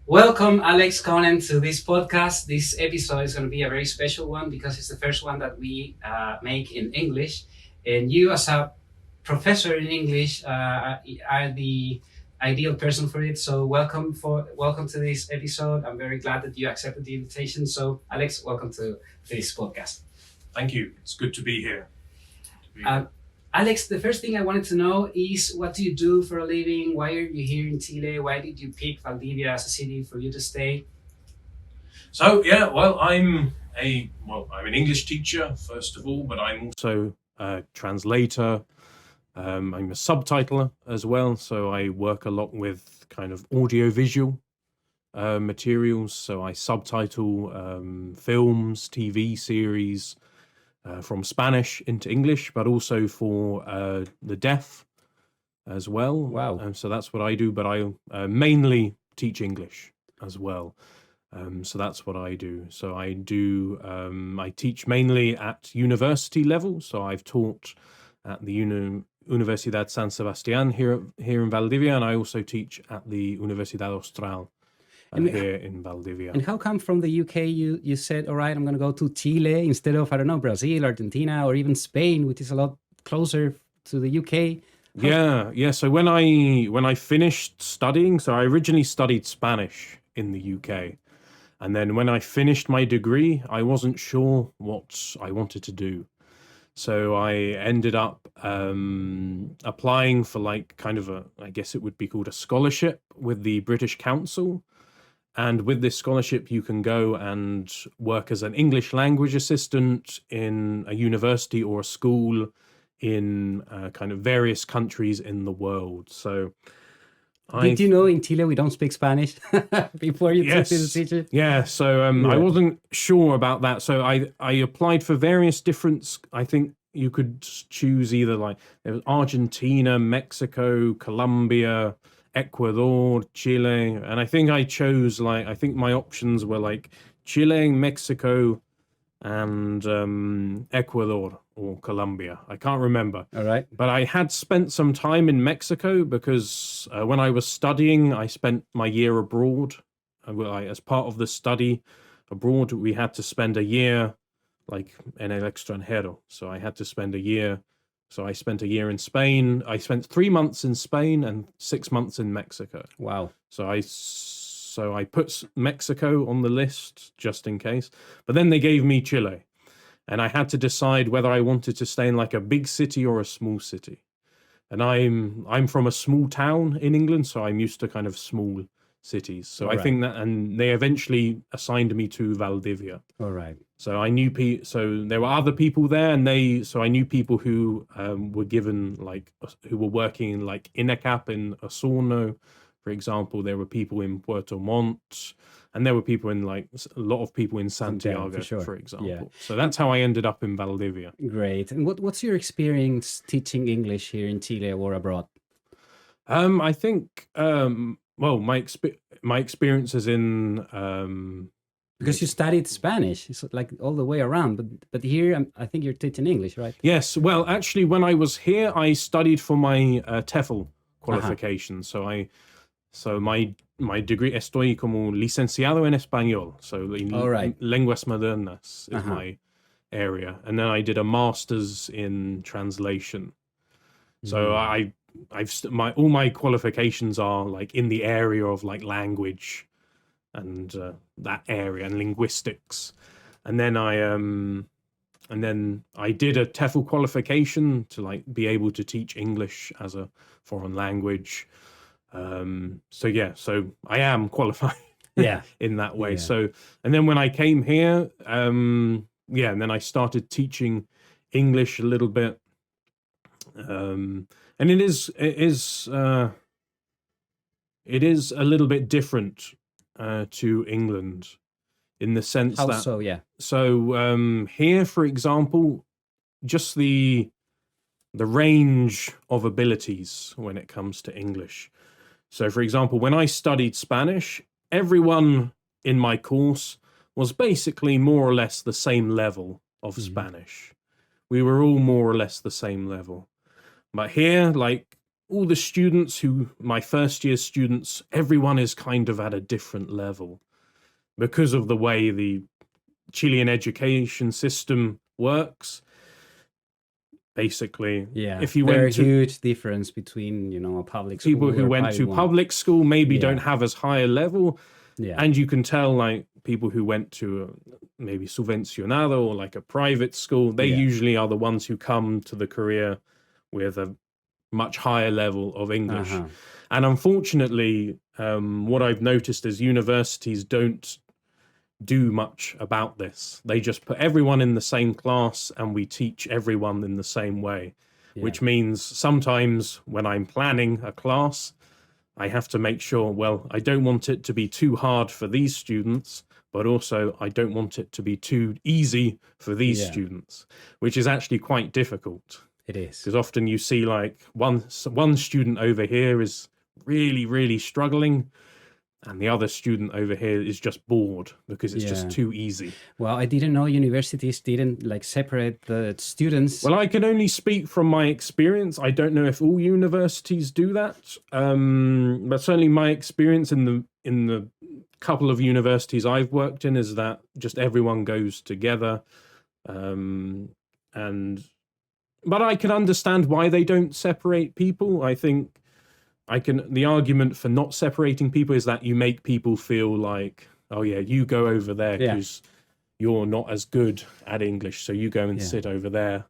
Welcome, Alex Conen, to this podcast. This episode is going to be a very special one because it's the first one that we make in English. And you, as a professor in English, are the ideal person for it. So welcome to this episode. I'm very glad that you accepted the invitation. So, Alex, welcome to this podcast. Thank you. It's good to be here. Alex, the first thing I wanted to know is, what do you do for a living? Why are you here in Chile? Why did you pick Valdivia as a city for you to stay? So, I'm an English teacher, first of all, but I'm also a translator. I'm a subtitler as well, so I work a lot with kind of audio-visual materials. So I subtitle films, TV series, from Spanish into English, but also for the deaf as well. Wow. So that's what I do, but I mainly teach English as well. So that's what I do. So I teach mainly at university level. So I've taught at the Universidad San Sebastián here in Valdivia, and I also teach at the Universidad Austral here in Valdivia. And how come from the UK you said, all right, I'm going to go to Chile instead of, I don't know, Brazil, Argentina, or even Spain, which is a lot closer to the UK? Yeah. So when I finished studying, so I originally studied Spanish in the UK. And then when I finished my degree, I wasn't sure what I wanted to do. So I ended up applying for like kind of I guess it would be called a scholarship with the British Council. And with this scholarship, you can go and work as an English language assistant in a university or a school in kind of various countries in the world. So, did you know in Chile we don't speak Spanish before you took this decision? Yeah, so I wasn't sure about that. So I applied for various different, I think you could choose either like there was Argentina, Mexico, Colombia, Ecuador, Chile, and I think I chose I think my options were like Chile, Mexico, and Ecuador or Colombia. I can't remember. All right. But I had spent some time in Mexico because when I was studying, I spent my year abroad. As part of the study abroad, we had to spend a year like en el extranjero. So I had to spend a year. So I spent a year in Spain. I spent 3 months in Spain and 6 months in Mexico. Wow. So I put Mexico on the list just in case. But then they gave me Chile. And I had to decide whether I wanted to stay in like a big city or a small city. And I'm from a small town in England, so I'm used to kind of small cities. So All right. I think that, and they eventually assigned me to Valdivia. All right. So I knew so there were other people there, and I knew people who were given who were working in like INECAP in Osorno, for example. There were people in Puerto Montt, and there were people in a lot of people in Santiago, for sure. for example. Yeah. So that's how I ended up in Valdivia. Great. And what's your experience teaching English here in Chile or abroad? I think my experience is in because you studied Spanish, it's like all the way around, but here I think you're teaching English, right? Yes. Well, actually, when I was here, I studied for my TEFL qualification. So my degree, estoy como licenciado en español. So lenguas modernas is my area, and then I did a master's in translation. So all my qualifications are like in the area of like language and that area and linguistics. And then I did a TEFL qualification to like be able to teach English as a foreign language. So I am qualified in that way. Yeah. So, and then when I came here, and then I started teaching English a little bit. And it is a little bit different to England in the sense How that so? Yeah. so here, for example, just the range of abilities when it comes to English. So, for example, when I studied Spanish, everyone in my course was basically more or less the same level of Spanish. We were all more or less the same level. But here, like all the students my first year students, everyone is kind of at a different level because of the way the Chilean education system works. Basically, if you went to huge difference between, a public school, people who went to public school maybe don't have as high a level. And you can tell, like, people who went to maybe subvencionado or like a private school, they usually are the ones who come to the career with a much higher level of English. And unfortunately, what I've noticed is universities don't do much about this. They just put everyone in the same class and we teach everyone in the same way, which means sometimes when I'm planning a class, I have to make sure, well, I don't want it to be too hard for these students, but also I don't want it to be too easy for these students, which is actually quite difficult. It is. Because often you see like one student over here is really, really struggling, and the other student over here is just bored because it's just too easy. Well, I didn't know universities didn't like separate the students. Well, I can only speak from my experience. I don't know if all universities do that, but certainly my experience in the couple of universities I've worked in is that just everyone goes together, but I can understand why they don't separate people. I think the argument for not separating people is that you make people feel like, oh yeah, you go over there because you're not as good at English, so you go and sit over there.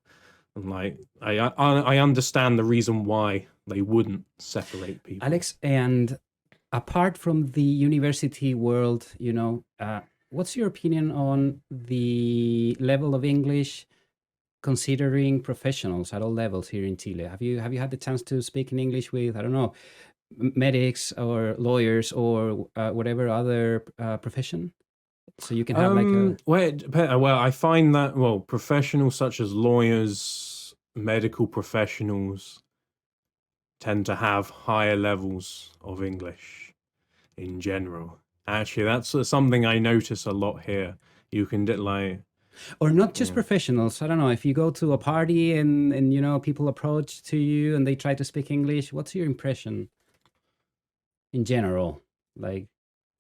And like, I understand the reason why they wouldn't separate people. Alex, and apart from the university world, what's your opinion on the level of English considering professionals at all levels here in Chile? Have you had the chance to speak in English with, I don't know, medics or lawyers or whatever other profession? So you can have well, I find that, professionals such as lawyers, medical professionals tend to have higher levels of English in general. Actually, that's something I notice a lot here. You can or not just professionals. I don't know, if you go to a party and people approach to you and they try to speak English, what's your impression in general? Like,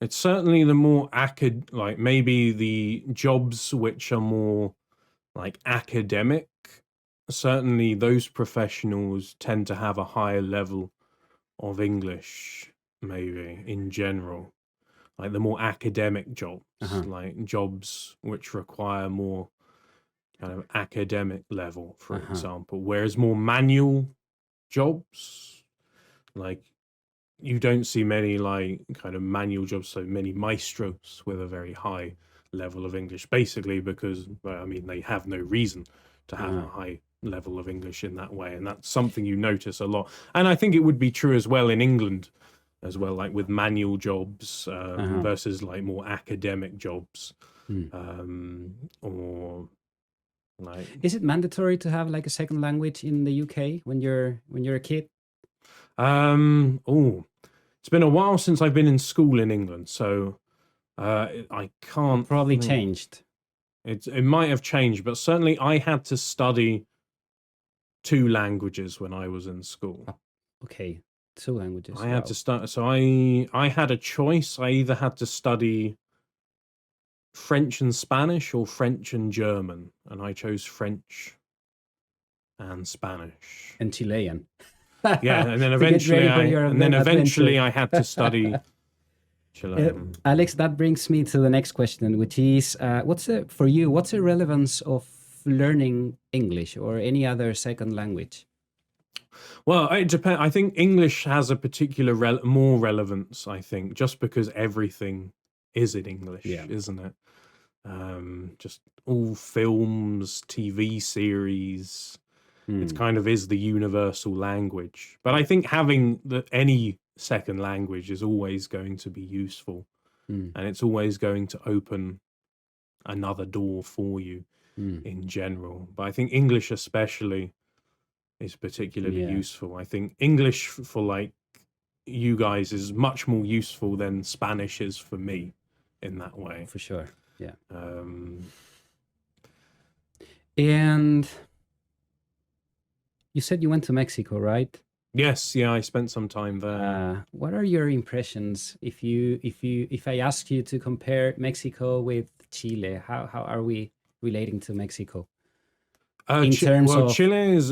it's certainly the more maybe the jobs which are more like academic, certainly those professionals tend to have a higher level of English, maybe in general. Like the more academic jobs, like jobs which require more kind of academic level, for example. Whereas more manual jobs, like you don't see many like kind of manual jobs, so many maestros with a very high level of English, basically because, they have no reason to have a high level of English in that way. And that's something you notice a lot. And I think it would be true as well in England as well, like with manual jobs versus like more academic jobs. Or like, is it mandatory to have like a second language in the UK when you're a kid? It's been a while since I've been in school in England, so I can't. Probably changed. It might have changed, but certainly I had to study 2 languages when I was in school. Okay, 2 languages. I had to start. So I had a choice. I either had to study French and Spanish or French and German, and I chose French and Spanish and Chilean. Yeah, and then eventually I had to study Chilean. Alex, that brings me to the next question, which is, what's the relevance of learning English or any other second language? Well, it depends. I think English has a particular more relevance, I think, just because everything is in English, isn't it? Just all films, TV series, it kind of is the universal language. But I think having any second language is always going to be useful, and it's always going to open another door for you in general. But I think English especially is particularly useful. I think English for like you guys is much more useful than Spanish is for me in that way. For sure. Yeah. Um, And you said you went to Mexico, right? yes, yeah, I spent some time there. What are your impressions if I ask you to compare Mexico with Chile? How are we relating to Mexico in terms of Chile is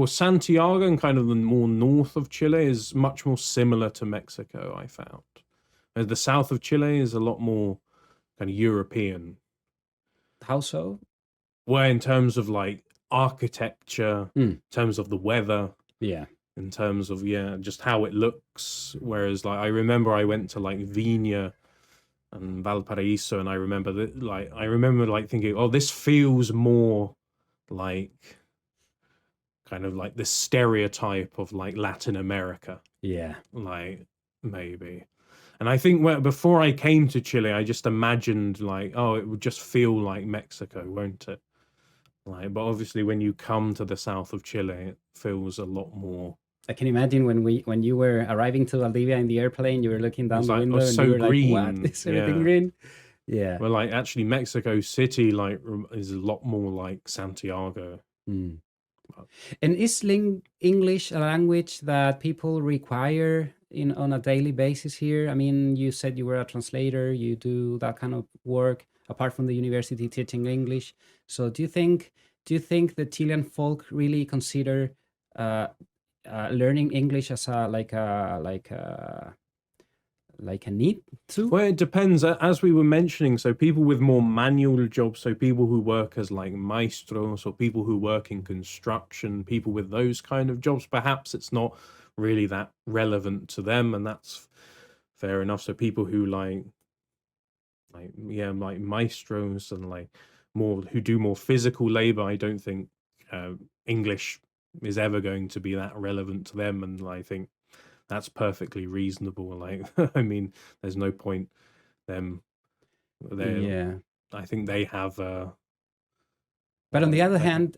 Santiago and kind of the more north of Chile is much more similar to Mexico, I found. The south of Chile is a lot more kind of European. how so? Well, in terms of like architecture, in terms of the weather, Yeah. in terms of just how it looks. Whereas like I remember I went to like Viña and Valparaiso, and I remember thinking, oh, this feels more like kind of like the stereotype of like Latin America, Yeah. like maybe. And I think before I came to Chile, I just imagined like, oh, it would just feel like Mexico, won't it? Like, but obviously when you come to the south of Chile, it feels a lot more. I can imagine when you were arriving to Valdivia in the airplane, you were looking down the window and so you were green. like, "What? Is everything green?" Yeah. Well, like actually, Mexico City like is a lot more like Santiago. And is English a language that people require on a daily basis here? I mean, you said you were a translator, you do that kind of work apart from the university teaching English. So do you think the Chilean folk really consider learning English as a need to? Well, it depends. As we were mentioning, so people with more manual jobs, so people who work as like maestros or people who work in construction, people with those kind of jobs, perhaps it's not really that relevant to them, and that's fair enough. So people who like maestros and like more who do more physical labor, I don't think English is ever going to be that relevant to them, and I think that's perfectly reasonable. Like, I mean, there's no point them. Yeah. I think they have. But on the other hand,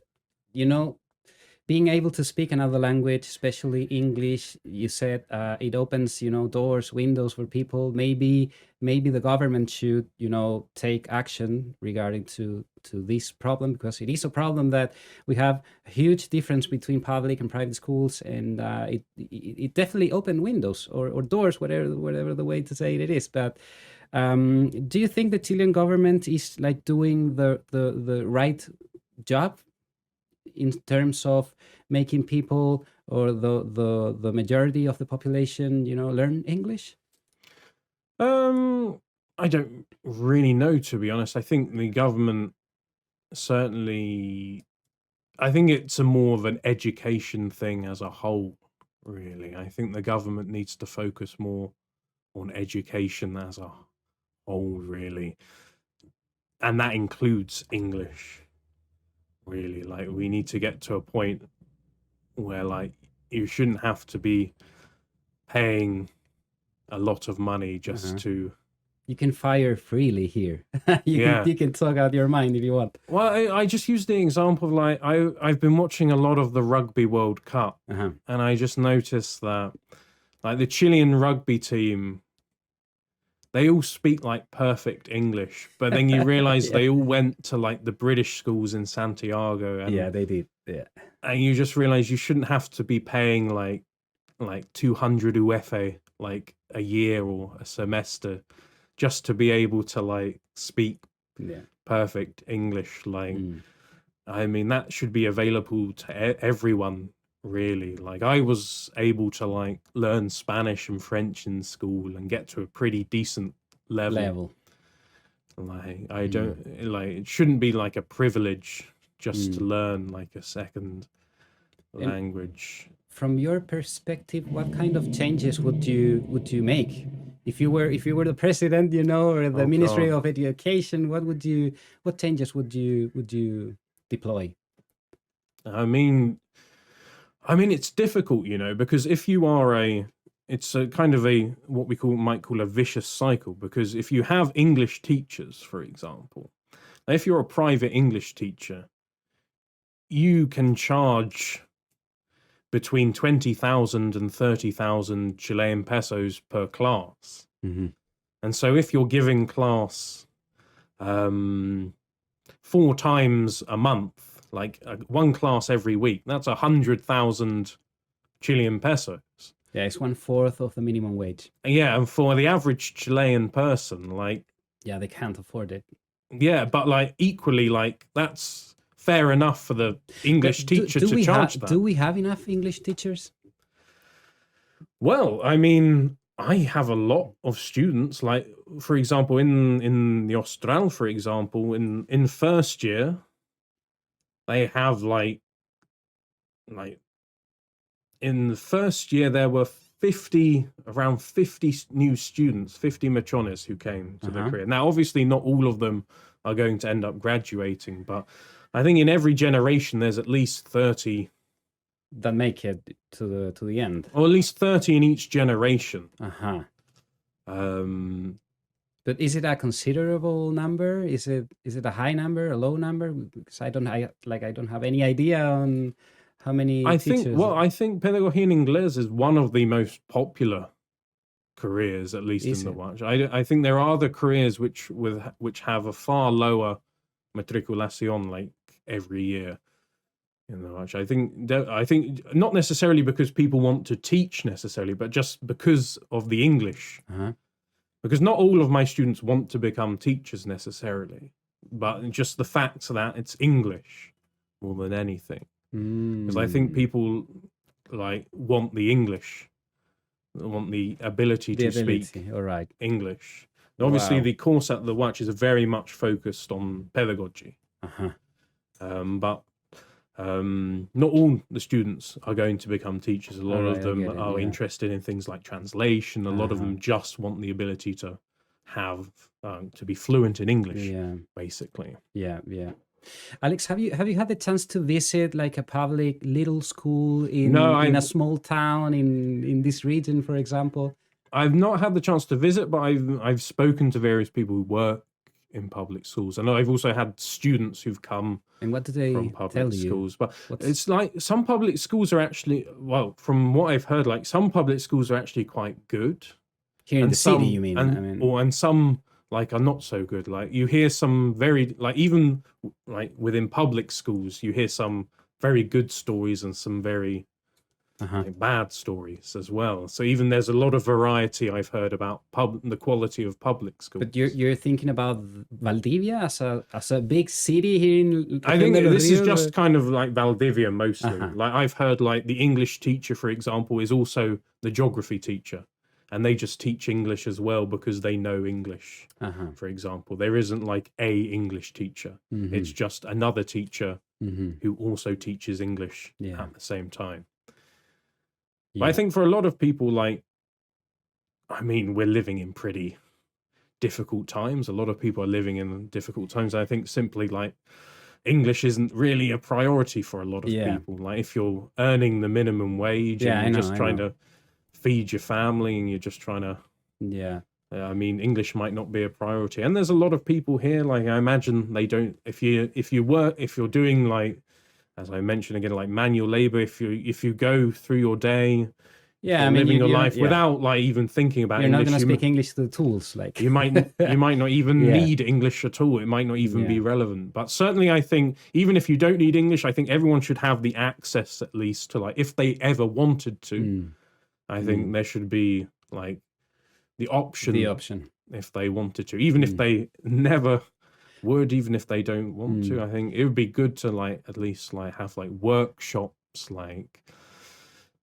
being able to speak another language, especially English, you said it opens, doors, windows for people. Maybe the government should, take action regarding to this problem, because it is a problem that we have a huge difference between public and private schools, and it definitely opened windows or doors, whatever the way to say it is. But do you think the Chilean government is like doing the right job in terms of making people or the majority of the population, learn English? I don't really know, to be honest. I think the government certainly. I think it's a more of an education thing as a whole, really. I think the government needs to focus more on education as a whole, really. And that includes English, really. Like, we need to get to a point where, like, you shouldn't have to be paying a lot of money just to. You can fire freely here. You can talk out your mind if you want. Well, I just use the example of like I've been watching a lot of the Rugby World Cup, and I just noticed that like the Chilean rugby team, they all speak like perfect English, but then you realize they all went to like the British schools in Santiago, and they did. Yeah, and you just realize you shouldn't have to be paying like 200 UF like a year or a semester just to be able to like speak perfect English. Like, I mean, that should be available to everyone, really. Like, I was able to like learn Spanish and French in school and get to a pretty decent level. Like, I don't like, it shouldn't be like a privilege just to learn like a second language. From your perspective, what kind of changes would you make if you were the president, or the Ministry of Education? What changes would you deploy? I mean, it's difficult, because if you are it's a kind of what we might call a vicious cycle, because if you have English teachers, for example, if you're a private English teacher, you can charge between 20,000 and 30,000 Chilean pesos per class. Mhm. And so if you're giving class 4 times a month, like one class every week, that's 100,000 Chilean pesos. Yeah, it's 1/4 of the minimum wage. Yeah, and for the average Chilean person, like, Yeah, they can't afford it. yeah, but like equally, like that's fair enough for the English teacher to charge that. Do we have enough English teachers? Well, I mean, I have a lot of students. Like, for example, in the Austral, for example, in first year, they have like in the first year there were around 50 new students, 50 machones who came to the career. Now, obviously, not all of them are going to end up graduating, but I think in every generation there's at least 30 that make it to the end, or at least 30 in each generation. But is it a considerable number? Is it a high number, a low number? Because I don't have any idea on how many teachers. I think pedagogy en inglés is one of the most popular careers, at least in the watch. I think there are other careers which have a far lower matriculación, like every year in the watch. I think not necessarily because people want to teach necessarily, but just because of the English. Because not all of my students want to become teachers necessarily, but just the fact that it's English more than anything. Because I think people like want the English, want the ability to speak English. And obviously, the course at the watch is very much focused on pedagogy. But not all the students are going to become teachers. A lot of them are interested in things like translation. A lot of them just want the ability to have to be fluent in English, basically. Yeah. Alex, have you had the chance to visit like a public little school in a small town in this region, for example? I've not had the chance to visit, but I've spoken to various people who work in public schools. I know I've also had students who've come. And what do they from public tell you? schools? But it's like some public schools are actually, well, from what I've heard, like some public schools are actually quite good. Here in the city, you mean? And some like are not so good. Like you hear some very, like even like within public schools, you hear some very good stories and some very like bad stories as well. So even there's a lot of variety I've heard about the quality of public schools. But you're thinking about Valdivia as a big city here in. I think this is just kind of like Valdivia mostly. Like I've heard like the English teacher, for example, is also the geography teacher. And they just teach English as well because they know English, for example. There isn't like a English teacher. It's just another teacher who also teaches English at the same time. But I think for a lot of people, like, I mean, we're living in pretty difficult times. A lot of people are living in difficult times. I think simply like English isn't really a priority for a lot of people. Like if you're earning the minimum wage and you're just trying to feed your family and you're just trying to I mean, English might not be a priority. And there's a lot of people here, like I imagine they don't, if you're doing like, as I mentioned again, like manual labor, if you go through your day, I mean, living your life without like even thinking about English. You're not going to speak English to the tools. Like you might not even need English at all. It might not even be relevant. But certainly I think even if you don't need English, I think everyone should have the access at least to like, if they ever wanted to, I think there should be like the option if they wanted to, even if they never would, even if they don't want to. I think it would be good to like at least like have like workshops. Like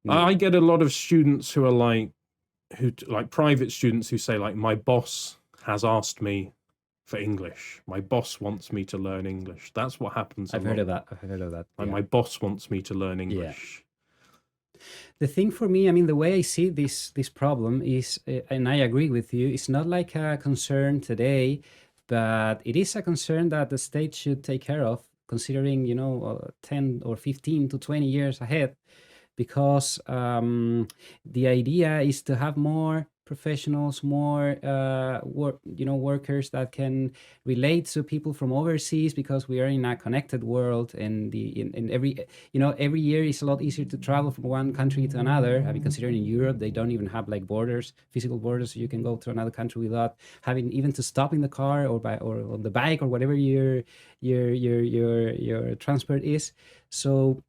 I get a lot of students who are like private students who say like, my boss has asked me for English. My boss wants me to learn English. That's what happens. I've heard of that. Like my boss wants me to learn English. The thing for me, I mean, the way I see this problem is, and I agree with you, it's not like a concern today, but it is a concern that the state should take care of, considering, 10 or 15 to 20 years ahead, because the idea is to have more professionals, more workers that can relate to people from overseas, because we are in a connected world, and in every year it's a lot easier to travel from one country to another. I mean, considering in Europe they don't even have like borders, physical borders, so you can go to another country without having even to stop in the car or on the bike or whatever your transport is. So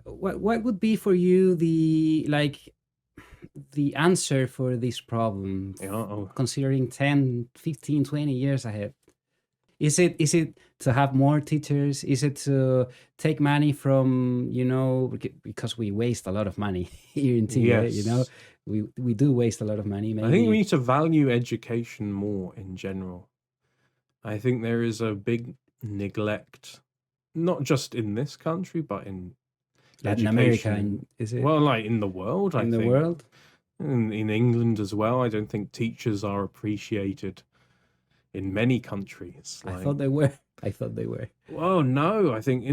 what would be for you the answer for this problem, considering 10, 15, 20 years ahead? Is it to have more teachers? Is it to take money from, because we waste a lot of money here in Chile, Yes. we do waste a lot of money. Maybe. I think we need to value education more in general. I think there is a big neglect, not just in this country, but in Latin America, is it? Well, like in the world, I think. In the world? In England as well. I don't think teachers are appreciated in many countries. I thought they were. Well, no, I think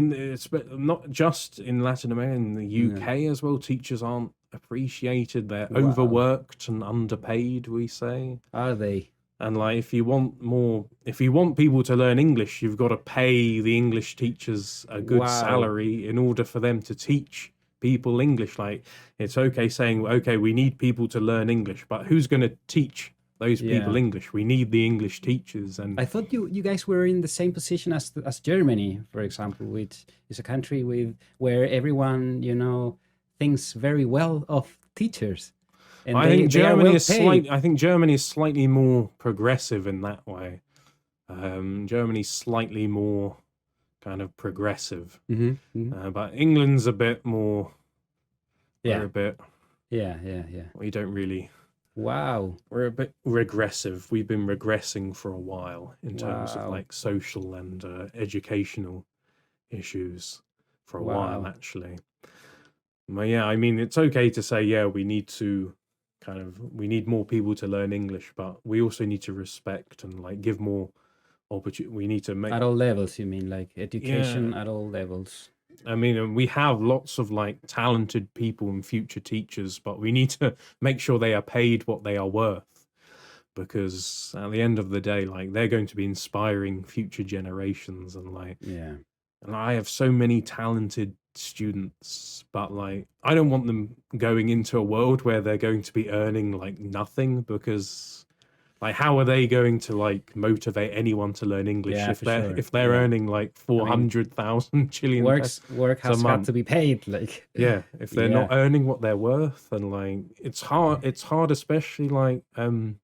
not just in Latin America, in the UK as well, teachers aren't appreciated. They're overworked and underpaid, we say. Are they? And like, if you want people to learn English, you've got to pay the English teachers a good salary in order for them to teach people English. Like, it's okay saying, okay, we need people to learn English, but who's going to teach those people English? We need the English teachers. And I thought you guys were in the same position as Germany, for example, which is a country where everyone thinks very well of teachers. And I think Germany is slightly more progressive in that way. Germany's slightly more kind of progressive, but England's a bit more. We're a bit. Yeah. We don't really. Wow. We're a bit regressive. We've been regressing for a while in terms of like social and educational issues for a while, actually. But yeah, I mean, it's okay to say, we need more people to learn English, but we also need to respect and like give more opportunity. We need to make at all levels. You mean like education at all levels? I mean, we have lots of like talented people and future teachers, but we need to make sure they are paid what they are worth, because at the end of the day, like, they're going to be inspiring future generations. And like, and I have so many talented students, but like, I don't want them going into a world where they're going to be earning like nothing, because like, how are they going to like motivate anyone to learn English if they're earning like 400,000 Chilean pesos? Work has got to be paid, like if they're not earning what they're worth. And like, it's hard, especially like and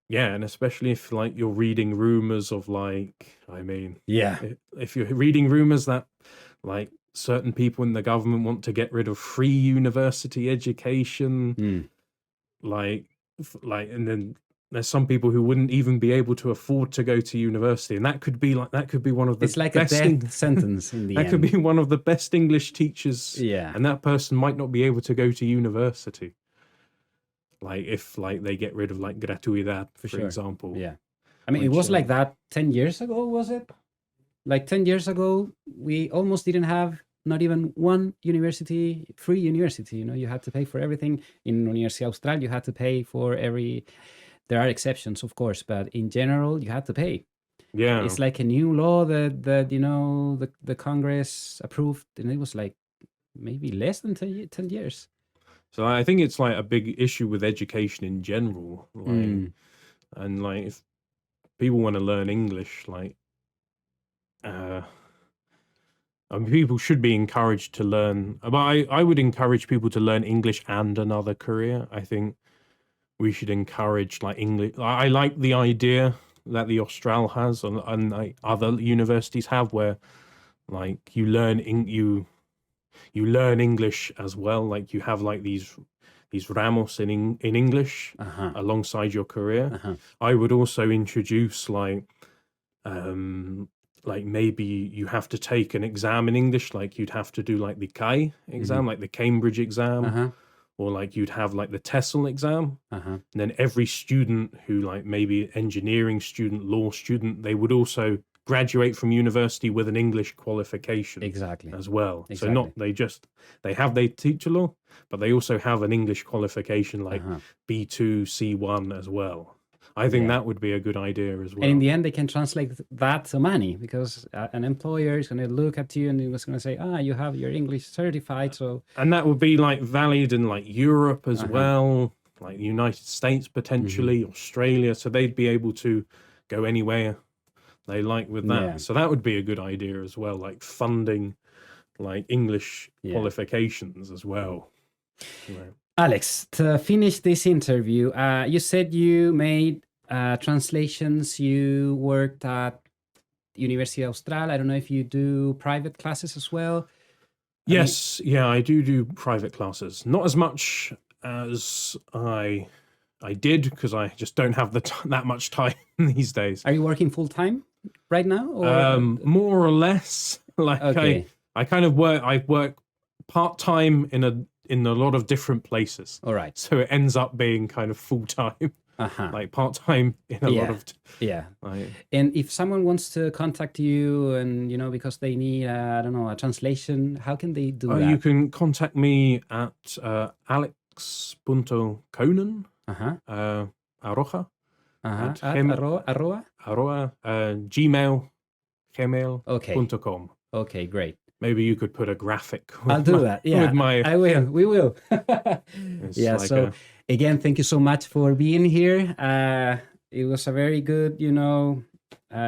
especially if like you're reading rumors of like, I mean, if you're reading rumors that like certain people in the government want to get rid of free university education, and then there's some people who wouldn't even be able to afford to go to university, and that could be one of the it's like a death sentence in the end. That could be one of the best English teachers, and that person might not be able to go to university. Like, if like they get rid of like gratuidad, for example. I mean, it was like that 10 years ago, was it? Like 10 years ago, we almost didn't have not even one free university. You had to pay for everything. In Universidad Austral, you had to pay for every. There are exceptions, of course, but in general, you had to pay. Yeah, it's like a new law that the Congress approved, and it was like maybe less than 10 years. So I think it's like a big issue with education in general, like, and like, if people want to learn English, like, I mean, people should be encouraged to learn. But I would encourage people to learn English and another career. I think we should encourage like English. I like the idea that the Austral has and like other universities have, where like you learn English as well. Like, you have like these ramos in English alongside your career. I would also introduce like maybe you have to take an exam in English, like you'd have to do like the CAI exam, like the Cambridge exam, or like you'd have like the TESOL exam. And then every student who like maybe engineering student, law student, they would also graduate from university with an English qualification Exactly. as well. Exactly. So not they have their título, but they also have an English qualification like B2, C1 as well. I think that would be a good idea as well. And in the end, they can translate that to money, because an employer is going to look at you and he was going to say, you have your English certified. So, and that would be like valid in like Europe as well, like the United States potentially, Australia. So they'd be able to go anywhere they like with that. Yeah. So that would be a good idea as well, like funding like English qualifications as well. Alex, to finish this interview, you said you made translations, you worked at University Austral. I don't know if you do private classes as well. Yes, I do private classes. Not as much as I did, because I just don't have that much time these days. Are you working full time right now? Or? More or less. Like I kind of work. I work part time in a lot of different places. All right. So it ends up being kind of full time. Like part time in a lot of. And if someone wants to contact you, and because they need I don't know, a translation, how can they do that? You can contact me at alex.conen arroja at gmail.com. Okay, great. Maybe you could put a graphic. I'll do that. Yeah, I will. We will. So again, thank you so much for being here. It was a very good,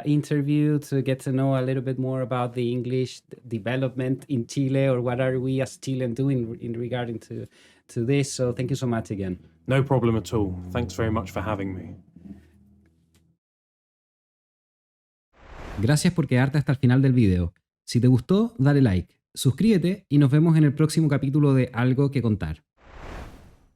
interview to get to know a little bit more about the English development in Chile, or what are we as Chileans doing in regarding to this. So thank you so much again. No problem at all. Thanks very much for having me. Gracias por quedarte hasta el final del video. Si te gustó, dale like, suscríbete y nos vemos en el próximo capítulo de Algo que Contar.